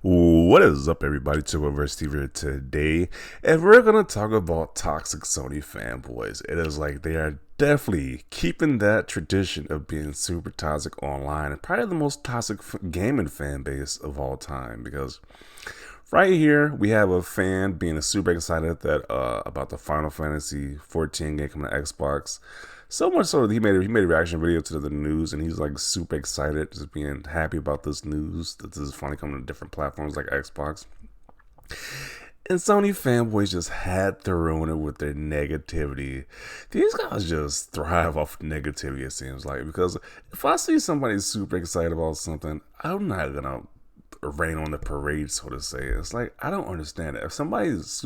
What is up, everybody? It's Steve here today, and we're gonna talk about toxic Sony fanboys. It is like they are definitely keeping that tradition of being super toxic online, and probably the most toxic gaming fan base of all time. Because right here we have a fan being super excited that about the Final Fantasy 14 game coming to Xbox. So much so that he made a reaction video to the news, and he's like super excited, just being happy about this news that this is finally coming to different platforms like Xbox. And Sony fanboys just had to ruin it with their negativity. These guys just thrive off negativity, it seems like, because if I see somebody super excited about something, I'm not gonna rain on the parade, so to say. It's like, I don't understand it. If somebody's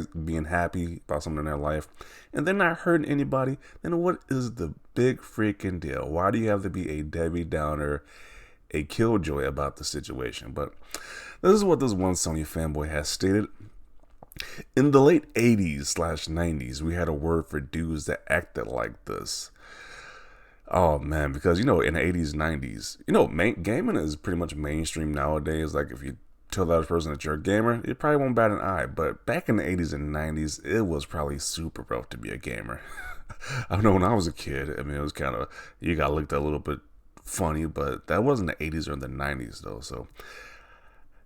being happy about something in their life and they're not hurting anybody, then what is the big freaking deal? Why do you have to be a Debbie Downer, a killjoy about the situation? But this is what this one Sony fanboy has stated. In the late 80s slash 90s, we had a word for dudes that acted like this. Oh man, because in the 80s, 90s, gaming is pretty much mainstream nowadays. Like, if you tell that person that you're a gamer, it probably won't bat an eye. But back in the 80s and 90s, it was probably super rough to be a gamer. I know when I was a kid, I mean, it was kind of, you got looked at a little bit funny, but that wasn't the 80s or the 90s though. So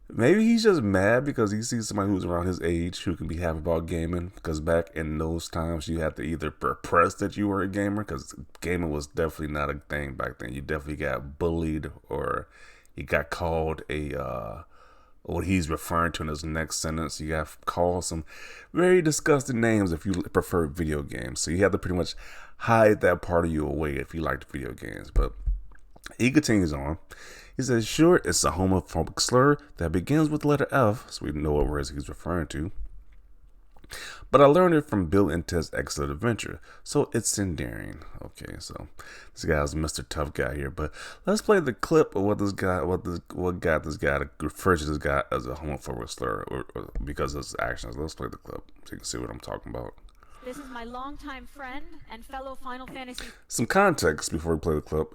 maybe he's just mad because he sees somebody who's around his age who can be happy about gaming. Because back in those times, you had to either repress that you were a gamer, because gaming was definitely not a thing back then. You definitely got bullied, or you got called what he's referring to in his next sentence. You got called some very disgusting names if you prefer video games. So you had to pretty much hide that part of you away if you liked video games. But he continues on. He says, sure, it's a homophobic slur that begins with the letter F, so we know what words he's referring to. But I learned it from Bill and Ted's Excellent Adventure, so it's endearing. Okay, so this guy's Mr. Tough Guy here, but let's play the clip of what got this guy to refer to this guy as a homophobic slur, or because of his actions. Let's play the clip so you can see what I'm talking about. This is my longtime friend and fellow Final Fantasy. Some context before we play the clip.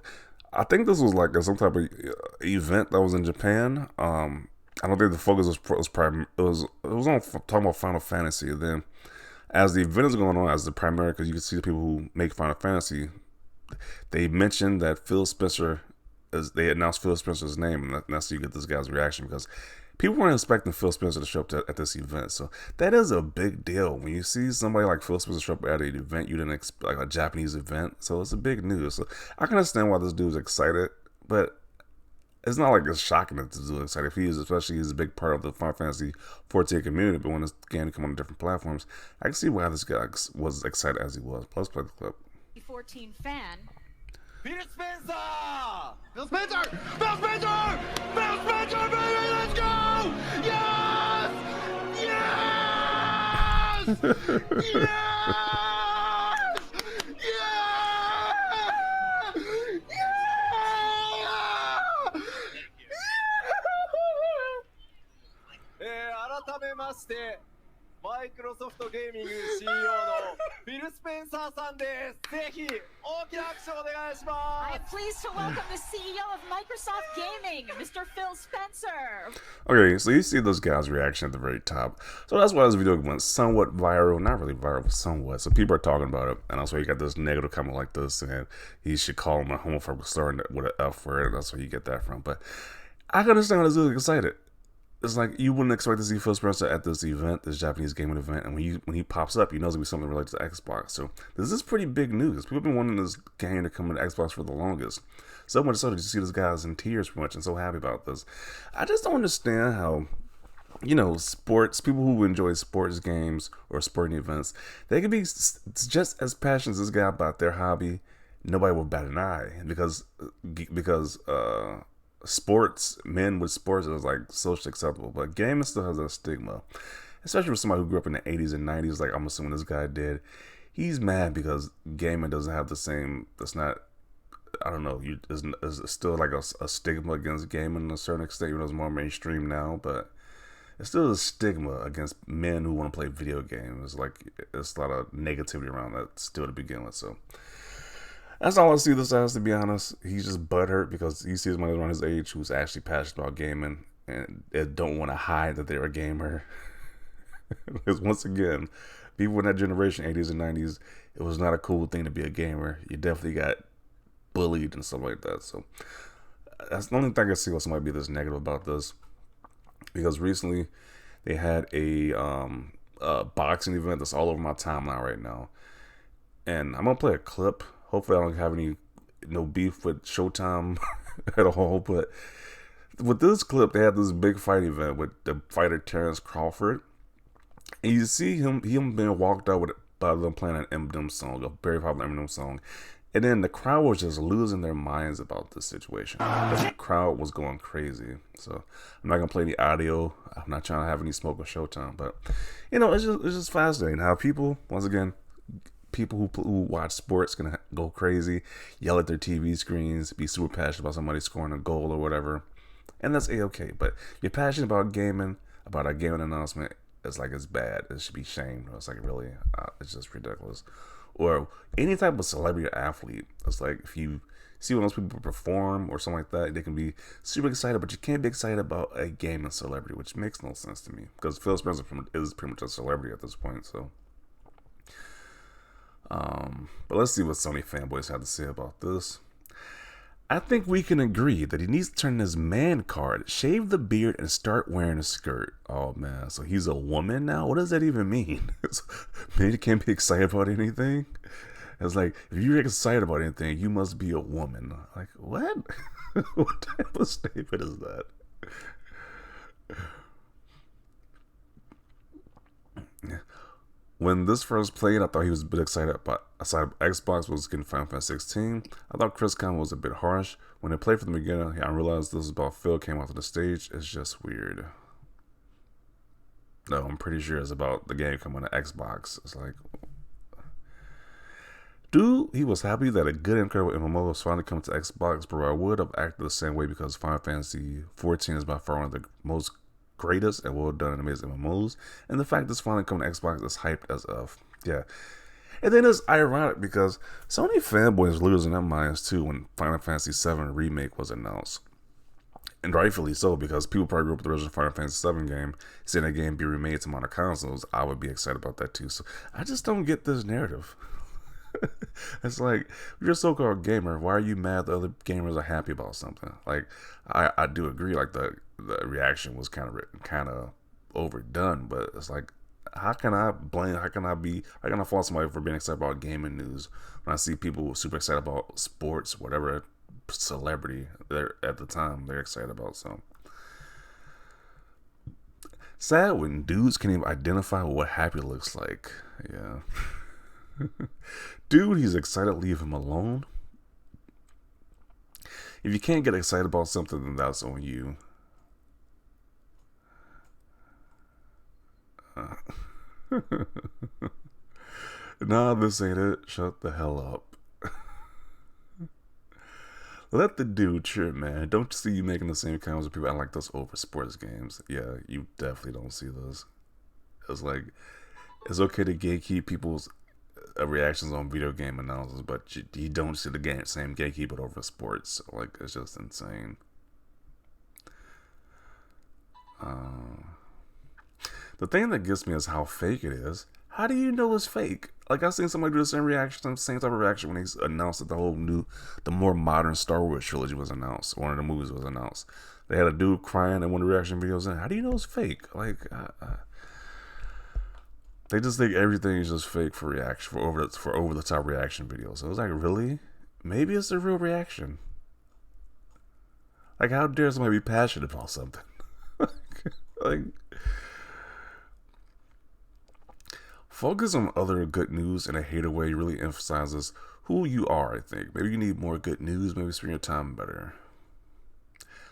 I think this was like some type of event that was in Japan. I don't think the focus was on talking about Final Fantasy. And then, as the event is going on, as the primary, because you can see the people who make Final Fantasy, they mentioned that they announced Phil Spencer's name, and that's how you get this guy's reaction, because people weren't expecting Phil Spencer to show up at this event. So that is a big deal. When you see somebody like Phil Spencer show up at an event, you didn't expect, like a Japanese event. So it's a big news. So I can understand why this dude's excited, but it's not like it's shocking that this dude's excited. If he is, especially, he's a big part of the Final Fantasy 14 community, but when this game come on different platforms, I can see why this guy was excited as he was. Let's play the clip. 14 fan. Phil Spencer! Phil Spencer! Phil Spencer! Phil Spencer, baby, let's go! Yes! Yes! Yes! Yeah! マイクロソフトゲーミング CEO のフィル・スペンサーさんです。ぜひ大きな拍手をお願いしま I am pleased to welcome the CEO of Microsoft Gaming, Mr. Phil Spencer. Okay, so you see this guy's reaction at the very top. So that's why this video went somewhat viral. Not really viral, but somewhat. So people are talking about it. And that's why you got this negative comment like this, and he should call him a homophobic slur with an F word. That's where you get that from. But I can understand why this dude is excited. It's like, you wouldn't expect to see Phil Spencer at this event, this Japanese gaming event, and when he pops up, you know it's gonna be something related to Xbox. So this is pretty big news. People have been wanting this game to come into Xbox for the longest. So much so that you see this guy's in tears pretty much and so happy about this. I just don't understand how, sports, people who enjoy sports games or sporting events, they can be just as passionate as this guy about their hobby. Nobody will bat an eye because men with sports is like socially acceptable, but gaming still has a stigma, especially for somebody who grew up in the 80s and 90s, like I'm assuming this guy did. He's mad because gaming doesn't have the same, that's not, I don't know, it's still like a stigma against gaming to a certain extent, even though it's more mainstream now, but it's still a stigma against men who want to play video games. Like, it's a lot of negativity around that still to begin with. So that's all I see this as, to be honest. He's just butthurt because he sees somebody around his age who's actually passionate about gaming, and they don't want to hide that they're a gamer. Because once again, people in that generation, 80s and 90s, it was not a cool thing to be a gamer. You definitely got bullied and stuff like that. So that's the only thing I can see why somebody be this negative about this. Because recently they had a boxing event that's all over my timeline right now, and I'm gonna play a clip. Hopefully, I don't have no beef with Showtime at all. But with this clip, they had this big fight event with the fighter Terrence Crawford, and you see him being walked out by them playing an Eminem song, a very popular Eminem song. And then the crowd was just losing their minds about this situation. The crowd was going crazy. So I'm not gonna play any audio. I'm not trying to have any smoke with Showtime, but it's just fascinating how people, once again, people who watch sports can go crazy, yell at their TV screens, be super passionate about somebody scoring a goal or whatever, and that's a-okay. But you're passionate about gaming, about a gaming announcement, it's like it's bad. It should be shamed. It's like really, it's just ridiculous. Or any type of celebrity or athlete. It's like if you see one of those people perform or something like that, they can be super excited, but you can't be excited about a gaming celebrity, which makes no sense to me. Because Phil Spencer is pretty much a celebrity at this point. So, but let's see what Sony fanboys have to say about this. I think we can agree that he needs to turn his man card, shave the beard, and start wearing a skirt. Oh man, so he's a woman now? What does that even mean? Man, you can't be excited about anything? It's like, if you're excited about anything, you must be a woman. Like, what? What type of statement is that? When this first played, I thought he was a bit excited about, aside Xbox was getting Final Fantasy 16. I thought Chris comment was a bit harsh. When I played from the beginning, I realized this is about Phil came onto the stage. It's just weird. No, I'm pretty sure it's about the game coming to Xbox. It's like, dude, he was happy that a good, incredible MMO was finally coming to Xbox, but I would have acted the same way because Final Fantasy 14 is by far one of the most greatest and well done and amazing MMOs, and the fact this finally coming to Xbox is hyped as of. Yeah. And then it's ironic because Sony fanboys losing their minds too when Final Fantasy 7 Remake was announced. And rightfully so, because people probably grew up with the original Final Fantasy 7 game, seeing that game be remade to modern consoles. I would be excited about that too. So I just don't get this narrative. It's like, if you're a so-called gamer, why are you mad that other gamers are happy about something? Like, I do agree, like the reaction was kind of overdone, but it's like, how can I fault somebody for being excited about gaming news when I see people super excited about sports, whatever celebrity they're at the time they're excited about? So sad when dudes can't even identify what happy looks like. Yeah. Dude, he's excited, leave him alone. If you can't get excited about something, then that's on you. Nah, this ain't it. Shut the hell up. Let the dude trip, man. Don't see you making the same comments with people acting like this over sports games. Yeah, you definitely don't see this. It's like, it's okay to gatekeep people's reactions on video game announcements, but you don't see the same gatekeep it over sports. Like, it's just insane. The thing that gets me is how fake it is. How do you know it's fake? Like, I've seen somebody do the same reaction, same type of reaction when they announced that the more modern Star Wars trilogy was announced. One of the movies was announced. They had a dude crying in one of the reaction videos. And how do you know it's fake? Like, they just think everything is just fake for reaction, for over the top reaction videos. So it was like, really? Maybe it's a real reaction. Like, how dare somebody be passionate about something? like, focus on other good news in a hater way really emphasizes who you are, I think. Maybe you need more good news, maybe spend your time better.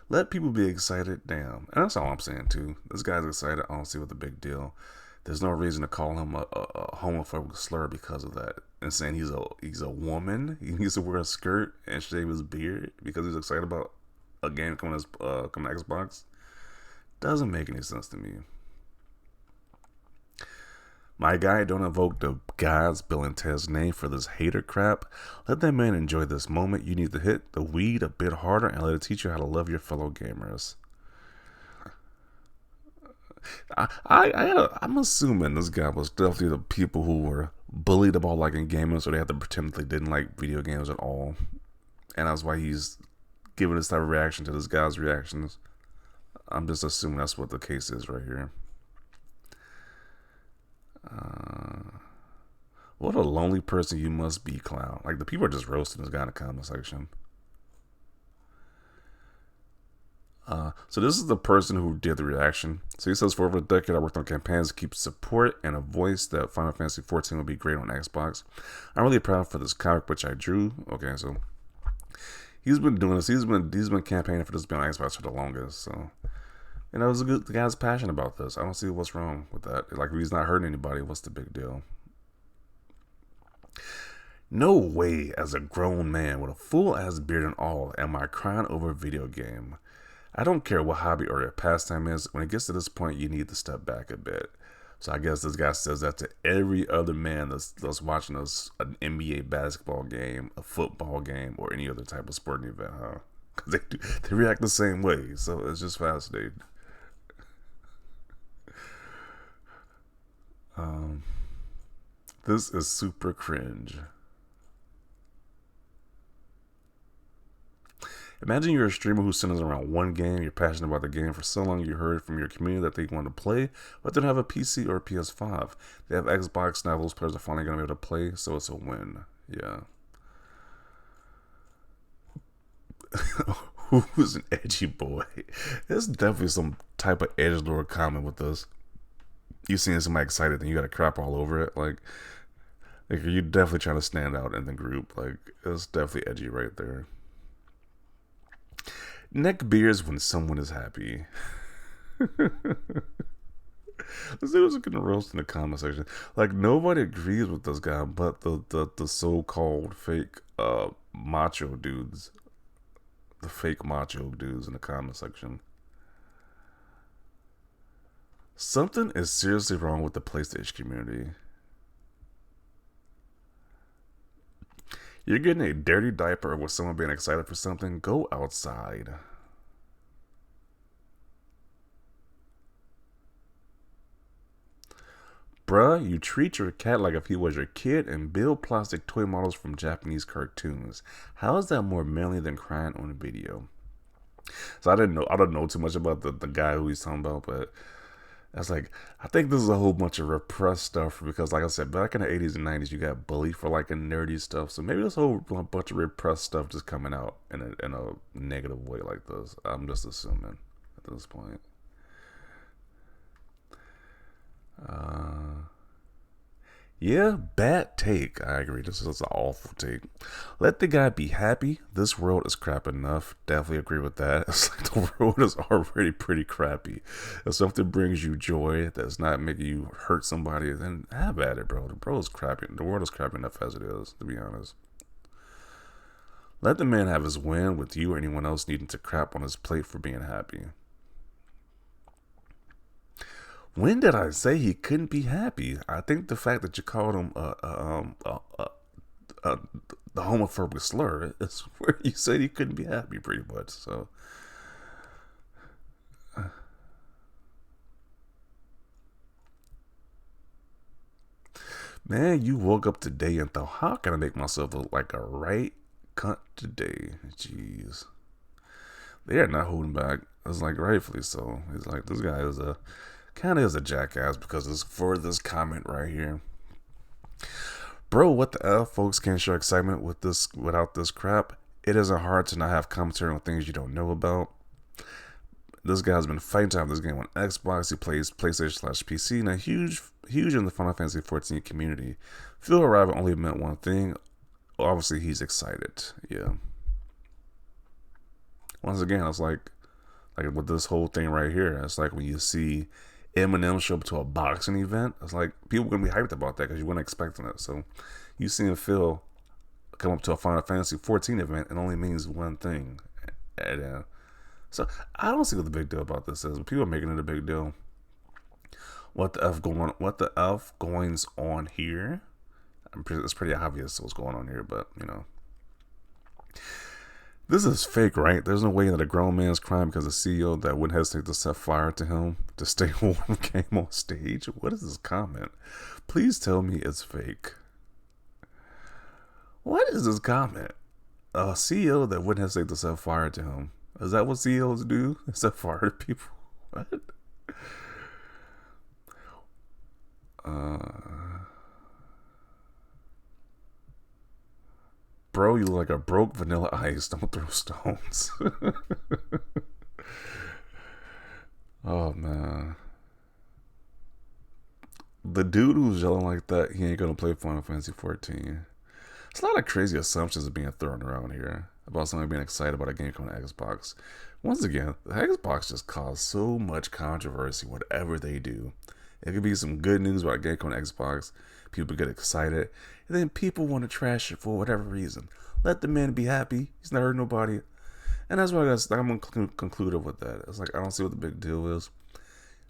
Let people be excited, damn. And that's all I'm saying too. This guy's excited, I don't see what the big deal. There's no reason to call him a homophobic slur because of that. And saying he's a woman, he needs to wear a skirt and shave his beard because he's excited about a game coming to Xbox, doesn't make any sense to me. My guy, don't invoke the gods, Bill and Ted's name for this hater crap. Let that man enjoy this moment. You need to hit the weed a bit harder and let it teach you how to love your fellow gamers. I'm assuming this guy was definitely the people who were bullied about liking gaming, so they had to pretend they didn't like video games at all, and that's why he's giving this type of reaction to this guy's reactions. I'm just assuming that's what the case is right here. What a lonely person you must be, clown. Like, the people are just roasting this guy in the comment section. So this is the person who did the reaction. So he says, for over a decade, I worked on campaigns to keep support and a voice that Final Fantasy 14 would be great on Xbox. I'm really proud for this comic which I drew. Okay, so he's been doing this. He's been campaigning for this to be on Xbox for the longest. So, you know, the guy's passionate about this. I don't see what's wrong with that. Like, if he's not hurting anybody, what's the big deal? No way, as a grown man with a full-ass beard and all, am I crying over a video game. I don't care what hobby or your pastime is. When it gets to this point, you need to step back a bit. So I guess this guy says that to every other man that's watching us an NBA basketball game, a football game, or any other type of sporting event, huh? Because they react the same way. So it's just fascinating. This is super cringe. Imagine you're a streamer who centers around one game, you're passionate about the game for so long, you heard from your community that they want to play, but they don't have a PC or a PS5. They have Xbox, now those players are finally going to be able to play, so it's a win. Yeah. Who's an edgy boy? There's definitely some type of edgelord comment with this. You seeing somebody excited, then you got to crap all over it. Like you're definitely trying to stand out in the group. Like, it's definitely edgy right there. Neck beers when someone is happy. This dude was getting roast in the comment section. Like, nobody agrees with this guy but the so-called fake macho dudes. The fake macho dudes in the comment section. Something is seriously wrong with the PlayStation community. You're getting a dirty diaper with someone being excited for something. Go outside. Bruh, you treat your cat like if he was your kid and build plastic toy models from Japanese cartoons. How is that more manly than crying on a video? So I don't know too much about the guy who he's talking about, but that's like, I think this is a whole bunch of repressed stuff because, like I said, back in the 80s and 90s, you got bullied for like a nerdy stuff. So maybe this whole bunch of repressed stuff just coming out in a negative way like this. I'm just assuming at this point. Yeah, bad take. I agree. This is an awful take. Let the guy be happy. This world is crap enough. Definitely agree with that. It's like the world is already pretty crappy. If something brings you joy that's not making you hurt somebody, then have at it, bro. The world is crappy. The world is crappy enough as it is, to be honest. Let the man have his win with you or anyone else needing to crap on his plate for being happy. When did I say he couldn't be happy? I think the fact that you called him the homophobic slur is where you said he couldn't be happy, pretty much. So, man, you woke up today and thought, how can I make myself look like a right cunt today? Jeez, they are not holding back. It's like rightfully so. It's like this guy is kind of is a jackass because it's for this comment right here. Bro, what the F? Folks can't show excitement without this crap. It isn't hard to not have commentary on things you don't know about. This guy's been fighting to have this game on Xbox. He plays PlayStation/PC, and a huge in the Final Fantasy 14 community. Phil arrival only meant one thing. Obviously, he's excited. Yeah. Once again, it's like with this whole thing right here. It's like when you see Eminem show up to a boxing event. It's like people are gonna be hyped about that because you weren't expecting it. So you seeing Phil come up to a Final Fantasy 14 event, it only means one thing. And so I don't see what the big deal about this is. But people are making it a big deal. What the F goings on here? It's pretty obvious what's going on here, but you know. This is fake, right? There's no way that a grown man's crying because a CEO that wouldn't hesitate to set fire to him to stay warm came on stage. What is this comment? Please tell me it's fake. What is this comment? A CEO that wouldn't hesitate to set fire to him. Is that what CEOs do? Set fire to people? What? Bro, you look like a broke Vanilla Ice. Don't throw stones. Oh, man. The dude who's yelling like that, he ain't gonna play Final Fantasy 14. It's a lot of crazy assumptions being thrown around here about somebody being excited about a game coming to Xbox. Once again, the Xbox just causes so much controversy, whatever they do. It could be some good news about a game coming to Xbox. People get excited. And then people want to trash it for whatever reason. Let the man be happy. He's not hurting nobody. And that's what I'm going to conclude with that. It's like, I don't see what the big deal is.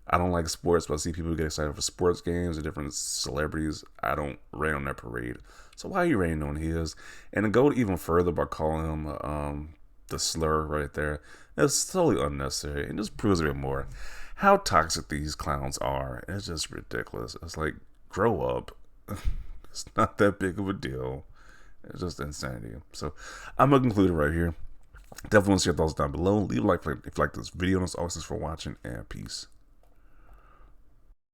I don't like sports, but I see people get excited for sports games or different celebrities. I don't rain on that parade. So why are you raining on his? And to go even further by calling him the slur right there, that's totally unnecessary. It just proves a bit more how toxic these clowns are. It's just ridiculous. It's like, grow up. It's not that big of a deal. It's just insanity. So I'm going to conclude it right here. Definitely want to share your thoughts down below. Leave a like if you like this video. And as always, thanks for watching, and peace.